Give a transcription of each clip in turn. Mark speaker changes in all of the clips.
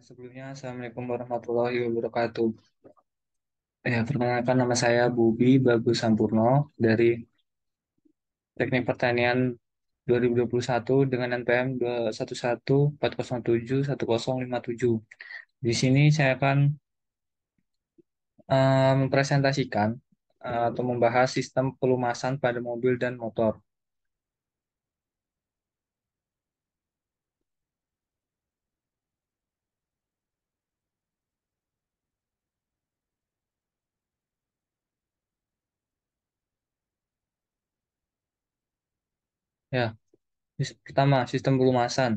Speaker 1: Sebelumnya, Assalamualaikum warahmatullahi wabarakatuh. Perkenalkan nama saya Bubi Bagus Sampurno dari Teknik Pertanian 2021 dengan NPM 21140711057. Di sini saya akan mempresentasikan atau membahas sistem pelumasan pada mobil dan motor. Ya, pertama, sistem pelumasan.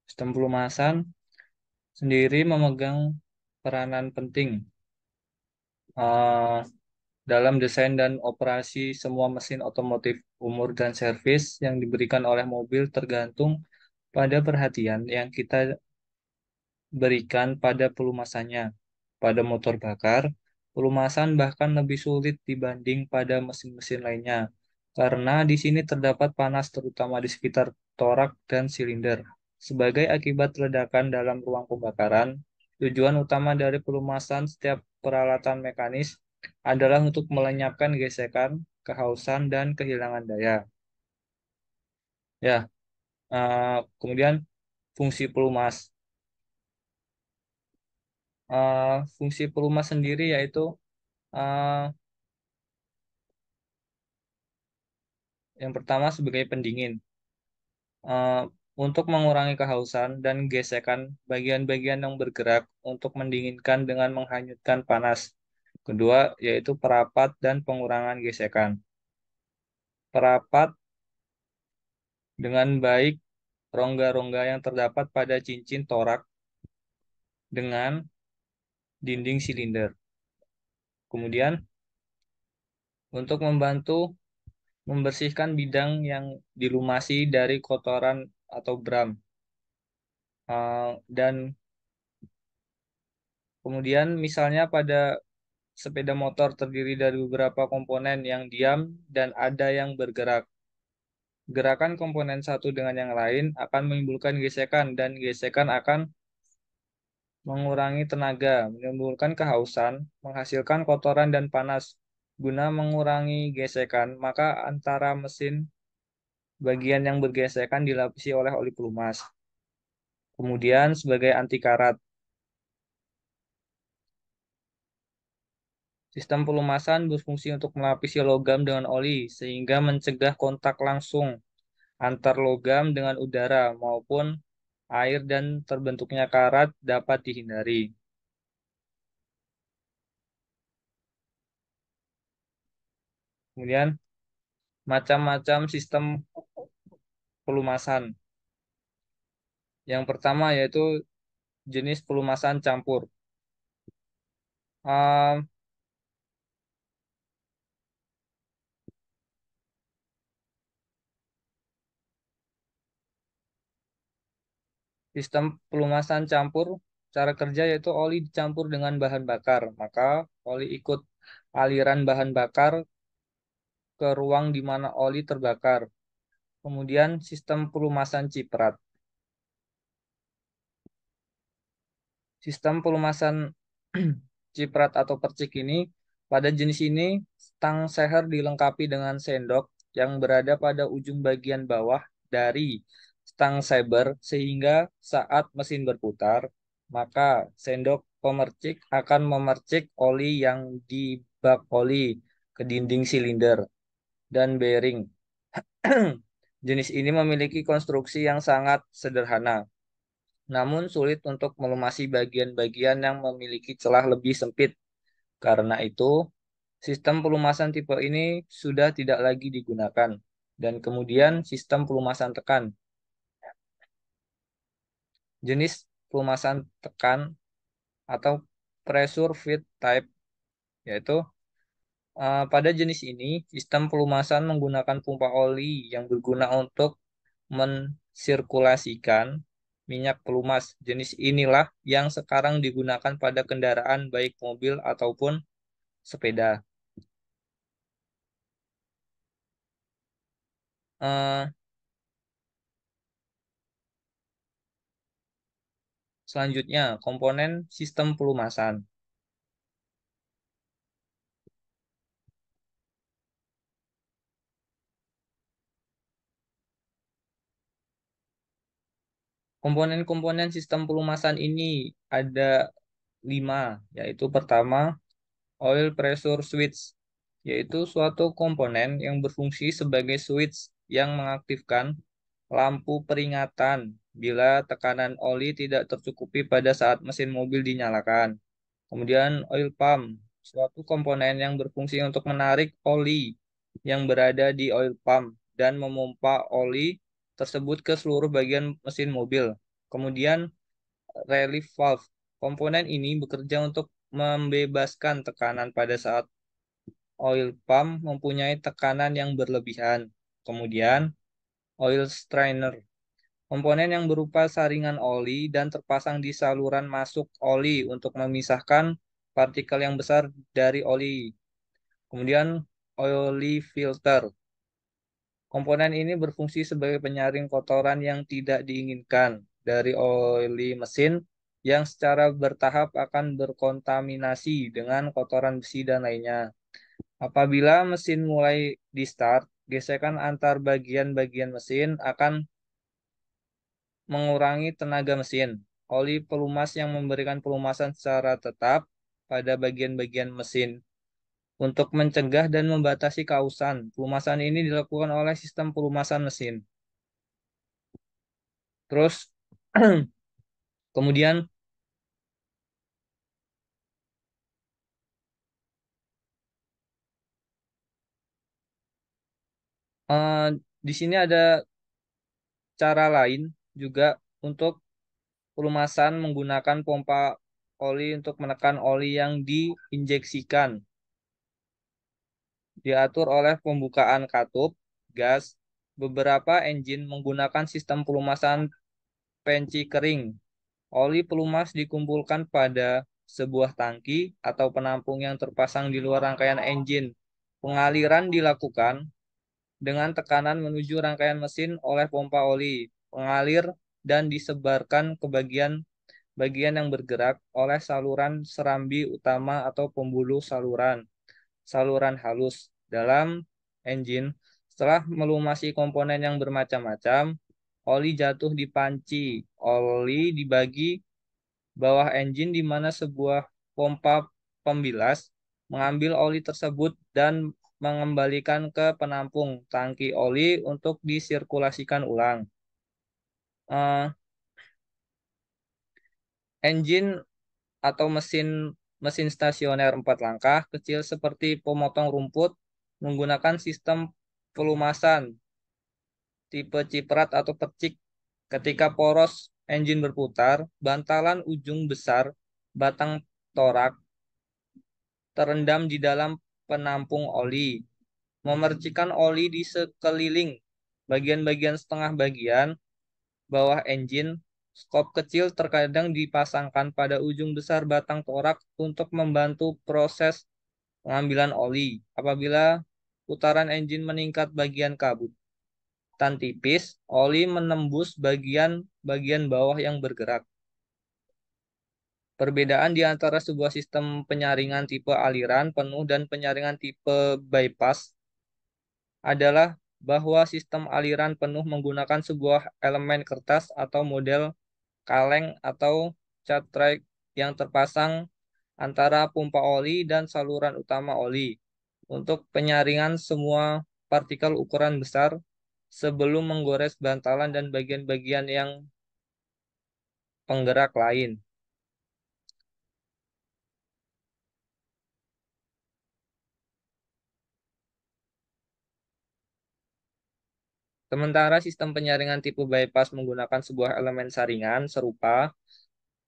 Speaker 1: Sistem pelumasan sendiri memegang peranan penting eh, dalam desain dan operasi semua mesin otomotif. Umur dan servis yang diberikan oleh mobil tergantung pada perhatian yang kita berikan pada pelumasannya. Pada motor bakar, pelumasan bahkan lebih sulit dibanding pada mesin-mesin lainnya, karena di sini terdapat panas terutama di sekitar torak dan silinder. Sebagai akibat ledakan dalam ruang pembakaran, tujuan utama dari pelumasan setiap peralatan mekanis adalah untuk melenyapkan gesekan, kehausan, dan kehilangan daya. Ya, kemudian fungsi pelumas. Fungsi pelumas sendiri yaitu eh, yang pertama sebagai pendingin. Eh, untuk mengurangi kehausan dan gesekan bagian-bagian yang bergerak untuk mendinginkan dengan menghanyutkan panas. Kedua, yaitu perapat dan pengurangan gesekan. Perapat dengan baik rongga-rongga yang terdapat pada cincin torak dengan dinding silinder. Kemudian, untuk membantu membersihkan bidang yang dilumasi dari kotoran atau bram. Dan kemudian misalnya pada sepeda motor terdiri dari beberapa komponen yang diam dan ada yang bergerak. Gerakan komponen satu dengan yang lain akan menimbulkan gesekan dan gesekan akan mengurangi tenaga, menimbulkan kehausan, menghasilkan kotoran dan panas. Guna mengurangi gesekan, maka antara mesin bagian yang bergesekan dilapisi oleh oli pelumas. Kemudian sebagai anti karat, sistem pelumasan berfungsi untuk melapisi logam dengan oli sehingga mencegah kontak langsung antar logam dengan udara maupun air dan terbentuknya karat dapat dihindari. Kemudian macam-macam sistem pelumasan. Yang pertama yaitu jenis pelumasan campur. Um, Sistem pelumasan campur, cara kerja yaitu oli dicampur dengan bahan bakar, maka oli ikut aliran bahan bakar ke ruang di mana oli terbakar. Kemudian sistem pelumasan ciprat. Sistem pelumasan ciprat atau percik ini, pada jenis ini, stang seher dilengkapi dengan sendok yang berada pada ujung bagian bawah dari stang saber sehingga saat mesin berputar, maka sendok pemercik akan memercik oli yang di bak oli ke dinding silinder dan bearing. Jenis ini memiliki konstruksi yang sangat sederhana, namun sulit untuk melumasi bagian-bagian yang memiliki celah lebih sempit. Karena itu, sistem pelumasan tipe ini sudah tidak lagi digunakan. Dan kemudian sistem pelumasan tekan. Jenis pelumasan tekan atau pressure feed type, yaitu pada jenis ini, sistem pelumasan menggunakan pompa oli yang berguna untuk mensirkulasikan minyak pelumas. Jenis inilah yang sekarang digunakan pada kendaraan baik mobil ataupun sepeda. Eh, Selanjutnya, komponen sistem pelumasan. Komponen-komponen sistem pelumasan ini ada 5, yaitu pertama, oil pressure switch, yaitu suatu komponen yang berfungsi sebagai switch yang mengaktifkan lampu peringatan bila tekanan oli tidak tercukupi pada saat mesin mobil dinyalakan. Kemudian oil pump, suatu komponen yang berfungsi untuk menarik oli yang berada di oil pump dan memompa oli tersebut ke seluruh bagian mesin mobil. Kemudian relief valve, komponen ini bekerja untuk membebaskan tekanan pada saat oil pump mempunyai tekanan yang berlebihan. Kemudian oil strainer, komponen yang berupa saringan oli dan terpasang di saluran masuk oli untuk memisahkan partikel yang besar dari oli. Kemudian oily filter. Komponen ini berfungsi sebagai penyaring kotoran yang tidak diinginkan dari oli mesin yang secara bertahap akan berkontaminasi dengan kotoran besi dan lainnya. Apabila mesin mulai di start, gesekan antar bagian-bagian mesin akan mengurangi tenaga mesin. Oli pelumas yang memberikan pelumasan secara tetap pada bagian-bagian mesin. Untuk mencegah dan membatasi kausan, pelumasan ini dilakukan oleh sistem pelumasan mesin. Terus, kemudian eh, di sini ada cara lain juga untuk pelumasan menggunakan pompa oli untuk menekan oli yang diinjeksikan. Diatur oleh pembukaan katup gas. Beberapa engine menggunakan sistem pelumasan penci kering. Oli pelumas dikumpulkan pada sebuah tangki atau penampung yang terpasang di luar rangkaian engine. Pengaliran dilakukan dengan tekanan menuju rangkaian mesin oleh pompa oli. Pengalir dan disebarkan ke bagian yang bergerak oleh saluran serambi utama atau pembuluh saluran. Saluran halus dalam engine. Setelah melumasi komponen yang bermacam-macam, oli jatuh di panci. Oli dibagi bawah engine di mana sebuah pompa pembilas mengambil oli tersebut dan mengembalikan ke penampung tangki oli untuk disirkulasikan ulang. Eh, Engine atau mesin mesin stasioner 4 langkah kecil seperti pemotong rumput menggunakan sistem pelumasan tipe ciprat atau percik. Ketika poros engine berputar, bantalan ujung besar batang torak terendam di dalam penampung oli, memercikan oli di sekeliling bagian-bagian setengah bagian bawah engine. Skop kecil terkadang dipasangkan pada ujung besar batang torak untuk membantu proses pengambilan oli. Apabila putaran engine meningkat bagian kabut tan tipis, oli menembus bagian bawah yang bergerak. Perbedaan di antara sebuah sistem penyaringan tipe aliran penuh dan penyaringan tipe bypass adalah bahwa sistem aliran penuh menggunakan sebuah elemen kertas atau model kaleng atau cat track yang terpasang antara pompa oli dan saluran utama oli untuk penyaringan semua partikel ukuran besar sebelum menggores bantalan dan bagian-bagian yang penggerak lain. Sementara sistem penyaringan tipe bypass menggunakan sebuah elemen saringan serupa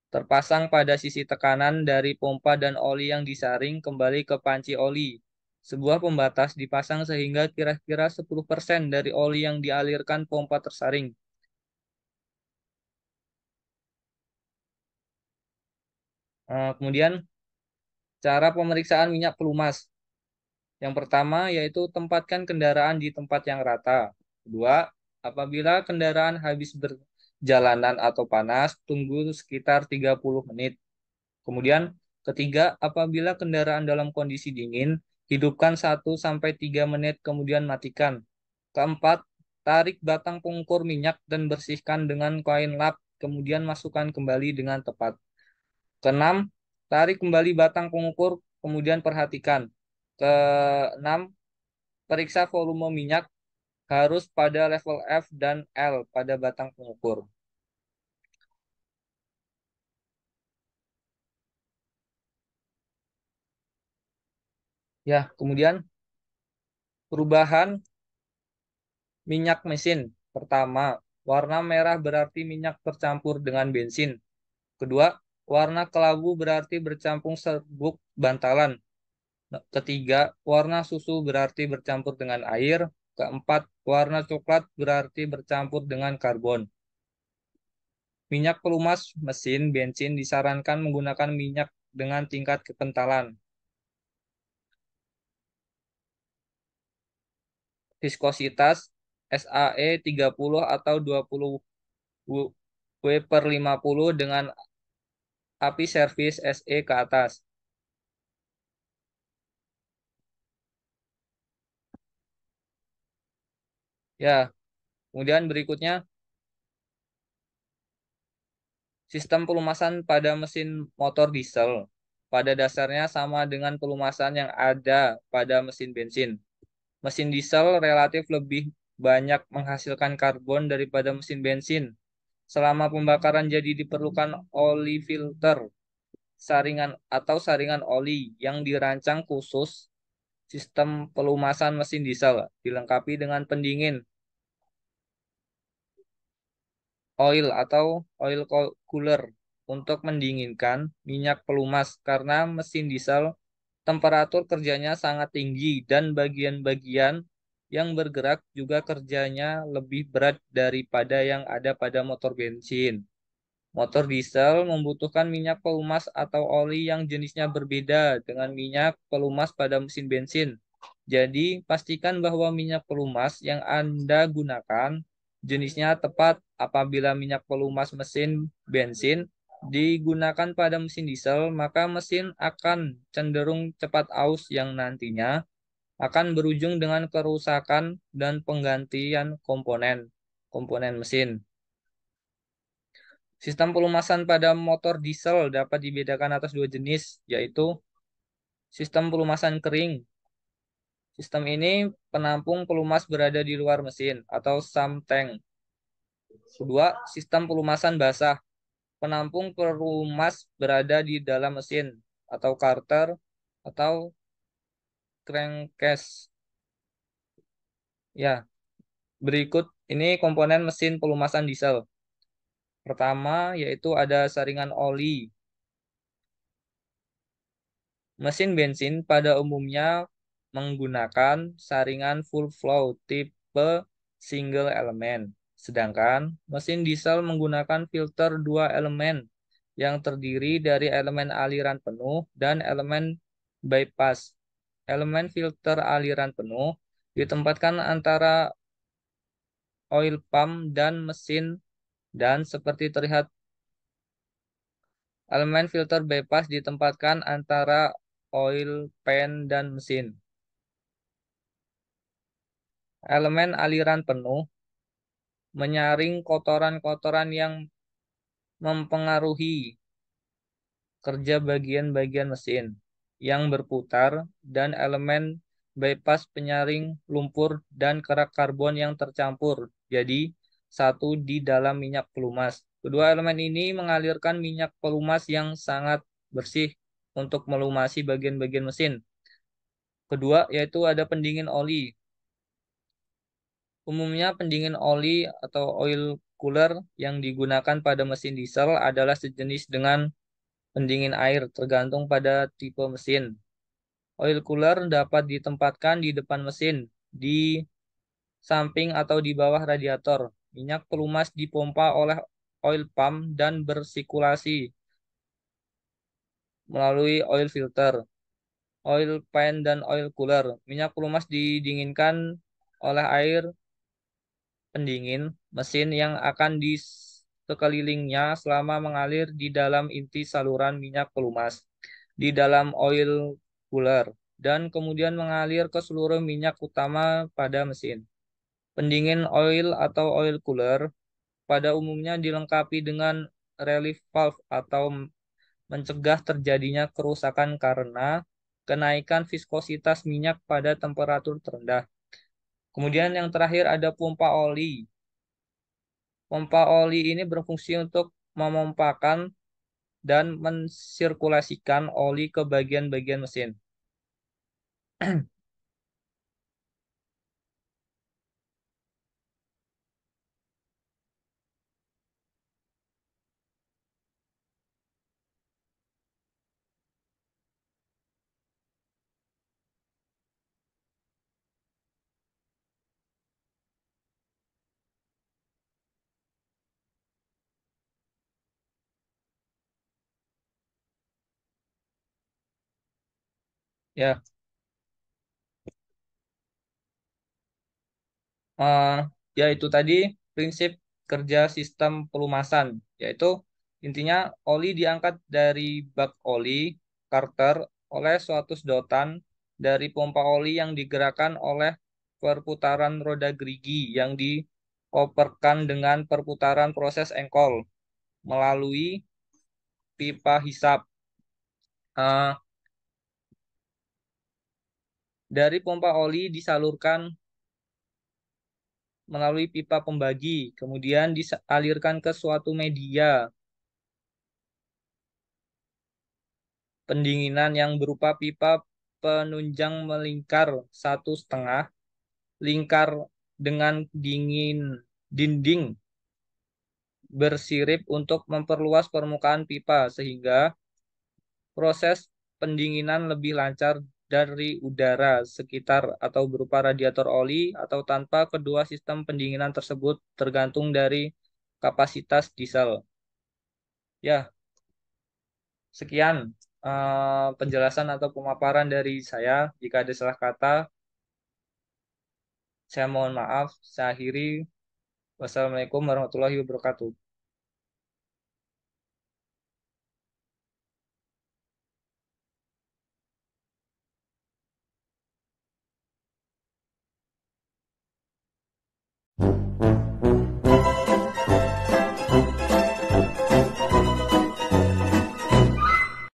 Speaker 1: terpasang pada sisi tekanan dari pompa dan oli yang disaring kembali ke panci oli. Sebuah pembatas dipasang sehingga kira-kira 10% dari oli yang dialirkan pompa tersaring. Kemudian cara pemeriksaan minyak pelumas. Yang pertama yaitu tempatkan kendaraan di tempat yang rata. Kedua, apabila kendaraan habis jalanan atau panas, tunggu sekitar 30 menit. Kemudian ketiga, apabila kendaraan dalam kondisi dingin, hidupkan 1 sampai 3 menit kemudian matikan. Keempat, tarik batang pengukur minyak dan bersihkan dengan kain lap, kemudian masukkan kembali dengan tepat. Keenam, tarik kembali batang pengukur, kemudian perhatikan. Keenam, periksa volume minyak harus pada level F dan L pada batang pengukur. Ya, kemudian perubahan minyak mesin. Pertama, warna merah berarti minyak tercampur dengan bensin. Kedua, warna kelabu berarti bercampur serbuk bantalan. Ketiga, warna susu berarti bercampur dengan air. Keempat, warna coklat berarti bercampur dengan karbon. Minyak pelumas mesin bensin disarankan menggunakan minyak dengan tingkat kekentalan. Viskositas SAE 30 atau 20 W per 50 dengan api servis SE ke atas. Ya, kemudian berikutnya sistem pelumasan pada mesin motor diesel. Pada dasarnya sama dengan pelumasan yang ada pada mesin bensin. Mesin diesel relatif lebih banyak menghasilkan karbon daripada mesin bensin. Selama pembakaran jadi diperlukan oli filter, saringan atau saringan oli yang dirancang khusus. Sistem pelumasan mesin diesel dilengkapi dengan pendingin oil atau cooler untuk mendinginkan minyak pelumas karena mesin diesel temperatur kerjanya sangat tinggi dan bagian-bagian yang bergerak juga kerjanya lebih berat daripada yang ada pada motor bensin. Motor diesel membutuhkan minyak pelumas atau oli yang jenisnya berbeda dengan minyak pelumas pada mesin bensin. Jadi, pastikan bahwa minyak pelumas yang Anda gunakan jenisnya tepat. Apabila minyak pelumas mesin bensin digunakan pada mesin diesel, maka mesin akan cenderung cepat aus yang nantinya akan berujung dengan kerusakan dan penggantian komponen mesin. Sistem pelumasan pada motor diesel dapat dibedakan atas dua jenis, yaitu sistem pelumasan kering. Sistem ini penampung pelumas berada di luar mesin atau sump tank. Kedua, sistem pelumasan basah. Penampung pelumas berada di dalam mesin atau carter atau crankcase. Ya, berikut ini komponen mesin pelumasan diesel. Pertama, yaitu ada saringan oli. Mesin bensin pada umumnya menggunakan saringan full flow tipe single elemen. Sedangkan mesin diesel menggunakan filter dua elemen yang terdiri dari elemen aliran penuh dan elemen bypass. Elemen filter aliran penuh ditempatkan antara oil pump dan mesin dan seperti terlihat elemen filter bypass ditempatkan antara oil pan dan mesin. Elemen aliran penuh menyaring kotoran-kotoran yang mempengaruhi kerja bagian-bagian mesin yang berputar dan elemen bypass penyaring lumpur dan kerak karbon yang tercampur jadi satu di dalam minyak pelumas. Kedua elemen ini mengalirkan minyak pelumas yang sangat bersih untuk melumasi bagian-bagian mesin. Kedua yaitu ada pendingin oli. Umumnya pendingin oli atau oil cooler yang digunakan pada mesin diesel adalah sejenis dengan pendingin air tergantung pada tipe mesin. Oil cooler dapat ditempatkan di depan mesin, di samping atau di bawah radiator. Minyak pelumas dipompa oleh oil pump dan bersirkulasi melalui oil filter, oil pan, dan oil cooler. Minyak pelumas didinginkan oleh air pendingin mesin yang akan sekelilingnya selama mengalir di dalam inti saluran minyak pelumas di dalam oil cooler dan kemudian mengalir ke seluruh minyak utama pada mesin. Pendingin oil atau oil cooler pada umumnya dilengkapi dengan relief valve atau mencegah terjadinya kerusakan karena kenaikan viskositas minyak pada temperatur terendah. Kemudian yang terakhir ada pompa oli. Pompa oli ini berfungsi untuk memompakan dan mensirkulasikan oli ke bagian-bagian mesin. Ya, eh, ya itu tadi prinsip kerja sistem pelumasan, yaitu intinya oli diangkat dari bak oli Carter oleh suatu sedotan dari pompa oli yang digerakkan oleh perputaran roda gerigi yang dioperkan dengan perputaran proses engkol melalui pipa hisap. Eh, dari pompa oli disalurkan melalui pipa pembagi, kemudian dialirkan ke suatu media pendinginan yang berupa pipa penunjang melingkar 1,5 lingkar dengan dinding bersirip untuk memperluas permukaan pipa sehingga proses pendinginan lebih lancar dari udara sekitar atau berupa radiator oli atau tanpa kedua sistem pendinginan tersebut tergantung dari kapasitas diesel. Ya, sekian penjelasan atau pemaparan dari saya. Jika ada salah kata, saya mohon maaf. Saya akhiri. Wassalamualaikum warahmatullahi wabarakatuh.